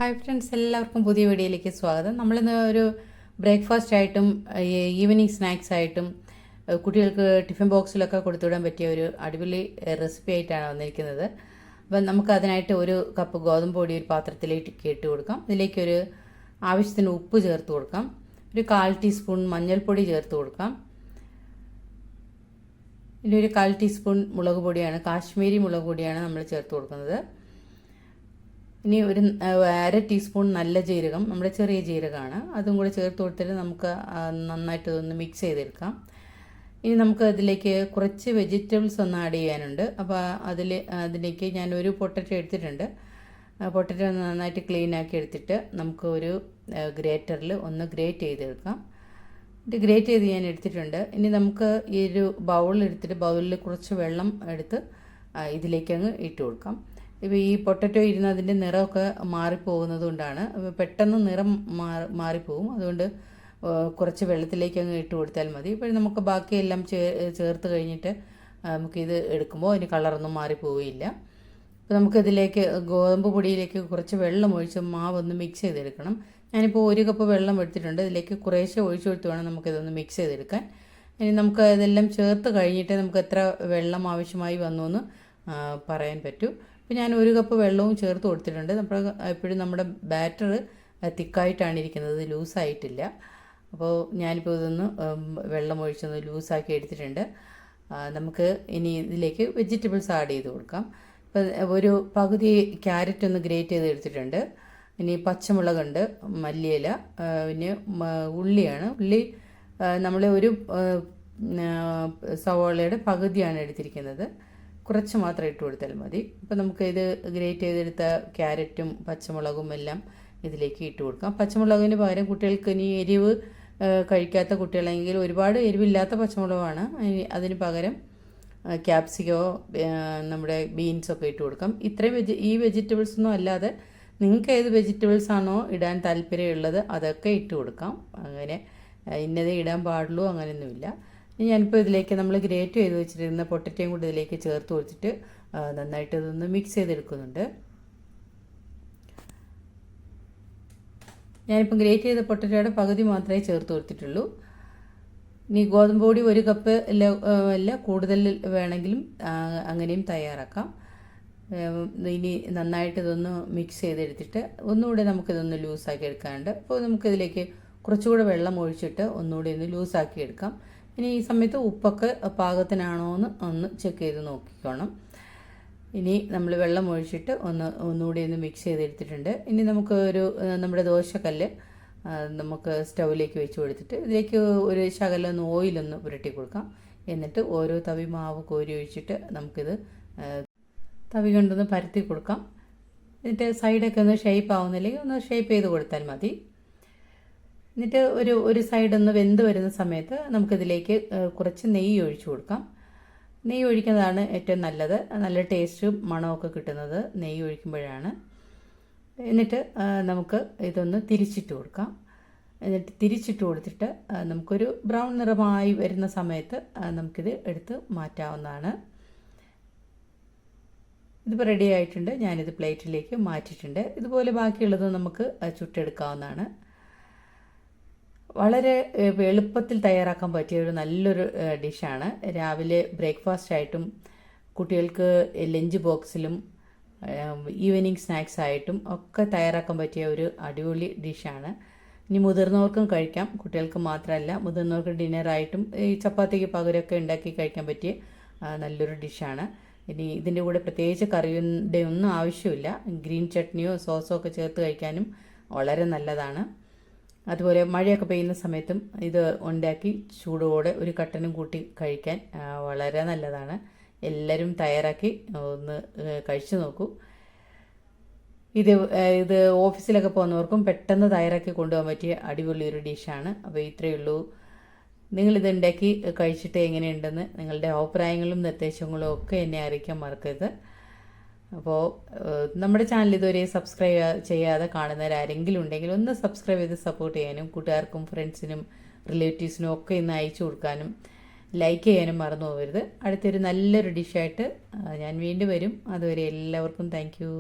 Hi friends, എല്ലാവർക്കും പുതിയ വീഡിയോയിലേക്ക് സ്വാഗതം. നമ്മളിന്ന് ഒരു ബ്രേക്ക്ഫാസ്റ്റ് ആയിട്ടും ഈവനിങ് സ്നാക്സ് ആയിട്ടും കുട്ടികൾക്ക് ടിഫിൻ ബോക്സിലൊക്കെ കൊടുത്തുവിടാൻ പറ്റിയ ഒരു അടിപൊളി റെസിപ്പി ആയിട്ടാണ് വന്നിരിക്കുന്നത്. അപ്പം നമുക്ക് അതിനായിട്ട് ഒരു കപ്പ് ഗോതമ്പ് പൊടി ഒരു പാത്രത്തിലേക്ക് ഇട്ട് കൊടുക്കാം. ഇതിലേക്കൊരു ആവശ്യത്തിന് ഉപ്പ് ചേർത്ത് കൊടുക്കാം. ഒരു 1/4 ടീസ്പൂൺ മഞ്ഞൾപ്പൊടി ചേർത്ത് കൊടുക്കാം. ഇനി ഒരു 1/4 ടീസ്പൂൺ മുളക് പൊടിയാണ്, കാശ്മീരി മുളക് പൊടിയാണ് നമ്മൾ ചേർത്ത് കൊടുക്കുന്നത്. ഇനി ഒരു 1/2 ടീസ്പൂൺ നല്ല ജീരകം, നമ്മുടെ ചെറിയ ജീരകമാണ്, അതും കൂടെ ചേർത്ത് കൊടുത്തിട്ട് നമുക്ക് നന്നായിട്ട് ഇതൊന്ന് മിക്സ് ചെയ്തെടുക്കാം. ഇനി നമുക്ക് അതിലേക്ക് കുറച്ച് വെജിറ്റബിൾസ് ഒന്ന് ആഡ് ചെയ്യാനുണ്ട്. അപ്പോൾ അതിലേക്ക് ഞാൻ ഒരു പൊട്ടറ്റോ എടുത്തിട്ടുണ്ട്. പൊട്ടറ്റോ നന്നായിട്ട് ക്ലീൻ ആക്കി എടുത്തിട്ട് നമുക്ക് ഒരു ഗ്രേറ്ററിൽ ഒന്ന് ഗ്രേറ്റ് ചെയ്തെടുക്കാം. ഇത് ഗ്രേറ്റ് ചെയ്ത് ഞാൻ എടുത്തിട്ടുണ്ട്. ഇനി നമുക്ക് ഈ ഒരു ബൗൾ എടുത്തിട്ട് ബൗളിൽ കുറച്ച് വെള്ളം എടുത്ത് ഇതിലേക്ക് അങ്ങ് ഇട്ട് കൊടുക്കാം. ഇപ്പോൾ ഈ പൊട്ടറ്റോ ഇരുന്ന് അതിൻ്റെ നിറമൊക്കെ മാറിപ്പോകുന്നത് കൊണ്ടാണ്, പെട്ടെന്ന് നിറം മാറിപ്പോകും. അതുകൊണ്ട് കുറച്ച് വെള്ളത്തിലേക്ക് അങ്ങ് ഇട്ട് കൊടുത്താൽ മതി. ഇപ്പോൾ നമുക്ക് ബാക്കിയെല്ലാം ചേർത്ത് കഴിഞ്ഞിട്ട് നമുക്കിത് എടുക്കുമ്പോൾ അതിന് കളറൊന്നും മാറിപ്പോവുകയില്ല. അപ്പോൾ നമുക്കിതിലേക്ക് ഗോതമ്പ് പൊടിയിലേക്ക് കുറച്ച് വെള്ളം ഒഴിച്ച് മാവൊന്ന് മിക്സ് ചെയ്തെടുക്കണം. ഞാനിപ്പോൾ 1 കപ്പ് വെള്ളം എടുത്തിട്ടുണ്ട്. ഇതിലേക്ക് കുറേശ്ശെ ഒഴിച്ചെടുത്ത് വേണം നമുക്കിതൊന്ന് മിക്സ് ചെയ്തെടുക്കാൻ. ഇനി നമുക്ക് ഇതെല്ലാം ചേർത്ത് കഴിഞ്ഞിട്ട് നമുക്ക് എത്ര വെള്ളം ആവശ്യമായി വന്നു എന്ന് പറയാൻ പറ്റൂ. ഇപ്പോൾ ഞാൻ 1 കപ്പ് വെള്ളവും ചേർത്ത് കൊടുത്തിട്ടുണ്ട്. എപ്പോഴും നമ്മുടെ ബാറ്റർ തിക്കായിട്ടാണ് ഇരിക്കുന്നത്, ലൂസായിട്ടില്ല. അപ്പോൾ ഞാനിപ്പോൾ ഇതൊന്ന് വെള്ളം ഒഴിച്ചൊന്ന് ലൂസാക്കി എടുത്തിട്ടുണ്ട്. നമുക്ക് ഇനി ഇതിലേക്ക് വെജിറ്റബിൾസ് ആഡ് ചെയ്ത് കൊടുക്കാം. ഇപ്പോൾ ഒരു പകുതി ക്യാരറ്റ് ഒന്ന് ഗ്രേറ്റ് ചെയ്ത് എടുത്തിട്ടുണ്ട്. ഇനി പച്ചമുളകുണ്ട്, മല്ലിയില, പിന്നെ ഉള്ളിയാണ്. ഉള്ളി നമ്മൾ ഒരു സവോളയുടെ പകുതിയാണ് എടുത്തിരിക്കുന്നത്. കുറച്ച് മാത്രം ഇട്ട് കൊടുത്താൽ മതി. അപ്പോൾ നമുക്ക് ഇത് ഗ്രേറ്റ് ചെയ്തെടുത്ത ക്യാരറ്റും പച്ചമുളകും എല്ലാം ഇതിലേക്ക് ഇട്ട് കൊടുക്കാം. പച്ചമുളകിന് പകരം കുട്ടികൾക്ക് ഇനി എരിവ് കഴിക്കാത്ത കുട്ടികളെങ്കിൽ ഒരുപാട് എരിവില്ലാത്ത പച്ചമുളകാണ്, അതിന് പകരം ക്യാപ്സിക്കോ നമ്മുടെ ബീൻസൊക്കെ ഇട്ട് കൊടുക്കാം. ഇത്രയും ഈ വെജിറ്റബിൾസൊന്നും അല്ലാതെ നിങ്ങൾക്ക് ഏത് വെജിറ്റബിൾസ് ആണോ ഇടാൻ താല്പര്യമുള്ളത് അതൊക്കെ ഇട്ട് കൊടുക്കാം. അങ്ങനെ ഇന്നതേ ഇടാൻ പാടുള്ളൂ അങ്ങനെയൊന്നുമില്ല. ഞാനിപ്പോൾ ഇതിലേക്ക് നമ്മൾ ഗ്രേറ്റ് ചെയ്ത് വെച്ചിരുന്ന പൊട്ടറ്റോയും കൂടി ഇതിലേക്ക് ചേർത്ത് കൊടുത്തിട്ട് നന്നായിട്ട് ഇതൊന്ന് മിക്സ് ചെയ്തെടുക്കുന്നുണ്ട്. ഞാനിപ്പം ഗ്രേറ്റ് ചെയ്ത പൊട്ടറ്റോയുടെ പകുതി മാത്രമേ ചേർത്ത് കൊടുത്തിട്ടുള്ളൂ. ഇനി ഗോതമ്പ് പൊടി 1 കപ്പ് അല്ല കൂടുതൽ വേണമെങ്കിലും അങ്ങനെയും തയ്യാറാക്കാം. ഇനി നന്നായിട്ട് ഇതൊന്ന് മിക്സ് ചെയ്തെടുത്തിട്ട് ഒന്നുകൂടെ നമുക്കിതൊന്ന് ലൂസാക്കി എടുക്കാനുണ്ട്. അപ്പോൾ നമുക്കിതിലേക്ക് കുറച്ചുകൂടെ വെള്ളം ഒഴിച്ചിട്ട് ഒന്നുകൂടി ഒന്ന് ലൂസാക്കി എടുക്കാം. ഇനി ഈ സമയത്ത് ഉപ്പൊക്കെ പാകത്തിനാണോ എന്ന് ഒന്ന് ചെക്ക് ചെയ്ത് നോക്കിക്കോണം. ഇനി നമ്മൾ വെള്ളം ഒഴിച്ചിട്ട് ഒന്നുകൂടി ഒന്ന് മിക്സ് ചെയ്തെടുത്തിട്ടുണ്ട്. ഇനി നമുക്ക് നമ്മുടെ ദോശക്കല്ല് നമുക്ക് സ്റ്റൗവിലേക്ക് വെച്ച് കൊടുത്തിട്ട് ഇതിലേക്ക് ഒരു ശകലം ഓയിലൊന്ന് പുരട്ടി കൊടുക്കാം. എന്നിട്ട് ഓരോ തവി മാവ് കോരി ഒഴിച്ചിട്ട് നമുക്കിത് തവി കൊണ്ടൊന്ന് പരത്തി കൊടുക്കാം. എന്നിട്ട് സൈഡൊക്കെ ഒന്ന് ഷേപ്പ് ആവുന്നില്ലെങ്കിൽ ഒന്ന് ഷേപ്പ് ചെയ്ത് കൊടുത്താൽ മതി. എന്നിട്ട് ഒരു സൈഡൊന്ന് വെന്ത് വരുന്ന സമയത്ത് നമുക്കിതിലേക്ക് കുറച്ച് നെയ്യ് ഒഴിച്ചു കൊടുക്കാം. നെയ്യ് ഒഴിക്കുന്നതാണ് ഏറ്റവും നല്ലത്. നല്ല ടേസ്റ്റും മണമൊക്കെ കിട്ടുന്നത് നെയ്യ് ഒഴിക്കുമ്പോഴാണ്. എന്നിട്ട് നമുക്ക് ഇതൊന്ന് തിരിച്ചിട്ട് കൊടുക്കാം. എന്നിട്ട് തിരിച്ചിട്ട് കൊടുത്തിട്ട് നമുക്കൊരു ബ്രൗൺ നിറമായി വരുന്ന സമയത്ത് നമുക്കിത് എടുത്ത് മാറ്റാവുന്നതാണ്. ഇതിപ്പോൾ റെഡി ആയിട്ടുണ്ട്. ഞാനിത് പ്ലേറ്റിലേക്ക് മാറ്റിയിട്ടുണ്ട്. ഇതുപോലെ ബാക്കിയുള്ളത് നമുക്ക് ചുട്ടെടുക്കാവുന്നതാണ്. വളരെ എളുപ്പത്തിൽ തയ്യാറാക്കാൻ പറ്റിയ ഒരു നല്ലൊരു ഡിഷാണ്. രാവിലെ ബ്രേക്ക്ഫാസ്റ്റ് ആയിട്ടും കുട്ടികൾക്ക് ലഞ്ച് ബോക്സിലും ഈവനിങ് സ്നാക്സ് ആയിട്ടും ഒക്കെ തയ്യാറാക്കാൻ പറ്റിയ ഒരു അടിപൊളി ഡിഷാണ്. ഇനി മുതിർന്നവർക്കും കഴിക്കാം, കുട്ടികൾക്ക് മാത്രമല്ല മുതിർന്നവർക്ക് ഡിന്നറായിട്ടും ഈ ചപ്പാത്തിക്ക് പകരമൊക്കെ ഉണ്ടാക്കി കഴിക്കാൻ പറ്റിയ നല്ലൊരു ഡിഷാണ്. ഇനി ഇതിൻ്റെ കൂടെ പ്രത്യേകിച്ച് കറിയുടെ ഒന്നും ആവശ്യമില്ല. ഗ്രീൻ ചട്നിയോ സോസോ ഒക്കെ ചേർത്ത് കഴിക്കാനും വളരെ നല്ലതാണ്. അതുപോലെ മഴയൊക്കെ പെയ്യുന്ന സമയത്തും ഇത് ഉണ്ടാക്കി ചൂടോടെ ഒരു കട്ടനും കൂട്ടി കഴിക്കാൻ വളരെ നല്ലതാണ്. എല്ലാവരും തയ്യാറാക്കി ഒന്ന് കഴിച്ചു നോക്കൂ. ഇത് ഓഫീസിലൊക്കെ പോകുന്നവർക്കും പെട്ടെന്ന് തയ്യാറാക്കി കൊണ്ടുപോകാൻ പറ്റിയ അടിപൊളി ഒരു ഡിഷാണ്. അപ്പോൾ ഇത്രയേ ഉള്ളൂ. നിങ്ങളിത് ഉണ്ടാക്കി കഴിച്ചിട്ട് എങ്ങനെയുണ്ടെന്ന് നിങ്ങളുടെ അഭിപ്രായങ്ങളും നിർദ്ദേശങ്ങളും ഒക്കെ എന്നെ അറിയിക്കാൻ മറക്കരുത്. അപ്പോൾ നമ്മുടെ ചാനൽ ഇതുവരെ സബ്സ്ക്രൈബ് ചെയ്യാതെ കാണുന്നവരാരെങ്കിലും ഉണ്ടെങ്കിൽ ഒന്ന് സബ്സ്ക്രൈബ് ചെയ്ത് സപ്പോർട്ട് ചെയ്യാനും കൂട്ടുകാർക്കും ഫ്രണ്ട്സിനും റിലേറ്റീവ്സിനും ഒക്കെ ഇന്ന് അയച്ചു കൊടുക്കാനും ലൈക്ക് ചെയ്യാനും മറന്നു പോകരുത്. അടുത്തൊരു നല്ലൊരു ഡിഷായിട്ട് ഞാൻ വീണ്ടും വരും. അതുവരെ എല്ലാവർക്കും താങ്ക് യു.